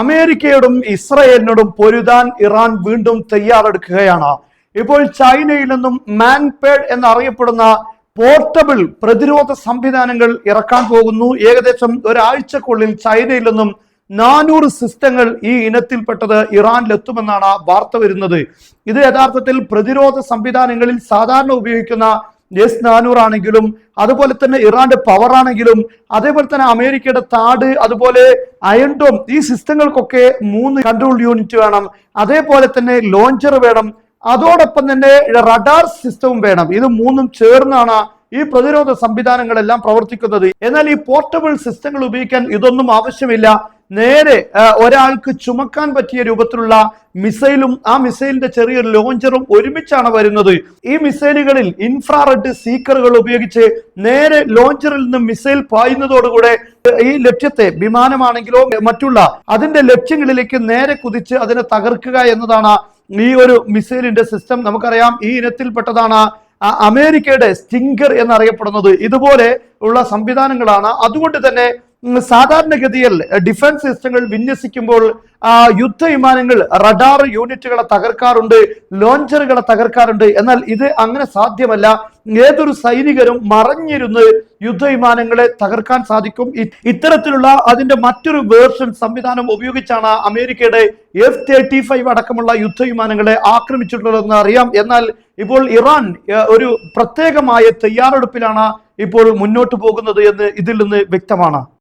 അമേരിക്കയോടും ഇസ്രയേലിനോടും പൊരുതാൻ Iran വീണ്ടും തയ്യാറെടുക്കുകയാണ്. ഇപ്പോൾ ചൈനയിൽ നിന്നും മാൻപേഡ് എന്നറിയപ്പെടുന്ന പോർട്ടബിൾ പ്രതിരോധ സംവിധാനങ്ങൾ ഇറക്കാൻ പോകുന്നു. ഏകദേശം ഒരാഴ്ചക്കുള്ളിൽ ചൈനയിൽ നിന്നും 400 സിസ്റ്റങ്ങൾ ഈ ഇനത്തിൽപ്പെട്ടത് ഇറാനിലെത്തുമെന്നാണ് വാർത്ത വരുന്നത്. ഇത് യഥാർത്ഥത്തിൽ പ്രതിരോധ സംവിധാനങ്ങളിൽ സാധാരണ ഉപയോഗിക്കുന്ന S-400 ആണെങ്കിലും, അതുപോലെ തന്നെ ഇറാന്റെ പവർ ആണെങ്കിലും, അതേപോലെ തന്നെ അമേരിക്കയുടെ താഡ്, അതുപോലെ അയൺഡോം, ഈ സിസ്റ്റങ്ങൾക്കൊക്കെ 3 കൺട്രോൾ യൂണിറ്റ് വേണം. അതേപോലെ തന്നെ ലോഞ്ചർ വേണം, അതോടൊപ്പം തന്നെ റഡാർ സിസ്റ്റവും വേണം. ഇത് 3ഉം ചേർന്നാണ് ഈ പ്രതിരോധ സംവിധാനങ്ങളെല്ലാം പ്രവർത്തിക്കുന്നത്. എന്നാൽ ഈ പോർട്ടബിൾ സിസ്റ്റങ്ങൾ ഉപയോഗിക്കാൻ ഇതൊന്നും ആവശ്യമില്ല. നേരെ ഒരാൾക്ക് ചുമക്കാൻ പറ്റിയ രൂപത്തിലുള്ള മിസൈലും ആ മിസൈലിന്റെ ചെറിയൊരു ലോഞ്ചറും ഒരുമിച്ചാണ് വരുന്നത്. ഈ മിസൈലുകളിൽ ഇൻഫ്രാറെഡ് സീക്കറുകൾ ഉപയോഗിച്ച് നേരെ ലോഞ്ചറിൽ നിന്ന് മിസൈൽ പായുന്നതോടുകൂടെ ഈ ലക്ഷ്യത്തെ, വിമാനമാണെങ്കിലോ മറ്റുള്ള അതിന്റെ ലക്ഷ്യങ്ങളിലേക്ക് നേരെ കുതിച്ച് അതിനെ തകർക്കുക എന്നതാണ് ഈ ഒരു മിസൈലിന്റെ സിസ്റ്റം. നമുക്കറിയാം ഈ ഇനത്തിൽപ്പെട്ടതാണ് അമേരിക്കയുടെ സ്റ്റിംഗർ എന്നറിയപ്പെടുന്നത്. ഇതുപോലെ ഉള്ള സംവിധാനങ്ങളാണ്. അതുകൊണ്ട് തന്നെ സാധാരണഗതിയിൽ ഡിഫൻസ് സിസ്റ്റങ്ങൾ വിന്യസിക്കുമ്പോൾ യുദ്ധവിമാനങ്ങൾ റഡാർ യൂണിറ്റുകളെ തകർക്കാറുണ്ട്, ലോഞ്ചറുകളെ തകർക്കാറുണ്ട്. എന്നാൽ ഇത് അങ്ങനെ സാധ്യമല്ല. ഏതൊരു സൈനികരും മറഞ്ഞിരുന്ന് യുദ്ധവിമാനങ്ങളെ തകർക്കാൻ സാധിക്കും. ഇത്തരത്തിലുള്ള അതിന്റെ മറ്റൊരു വേർഷൻ സംവിധാനം ഉപയോഗിച്ചാണ് അമേരിക്കയുടെ F-35 അടക്കമുള്ള യുദ്ധവിമാനങ്ങളെ ആക്രമിച്ചിട്ടുള്ളതെന്ന് അറിയാം. എന്നാൽ ഇപ്പോൾ ഇറാൻ ഒരു പ്രത്യേകമായ തയ്യാറെടുപ്പിലാണ് ഇപ്പോൾ മുന്നോട്ട് പോകുന്നത് എന്ന് ഇതിൽ നിന്ന് വ്യക്തമാണ്.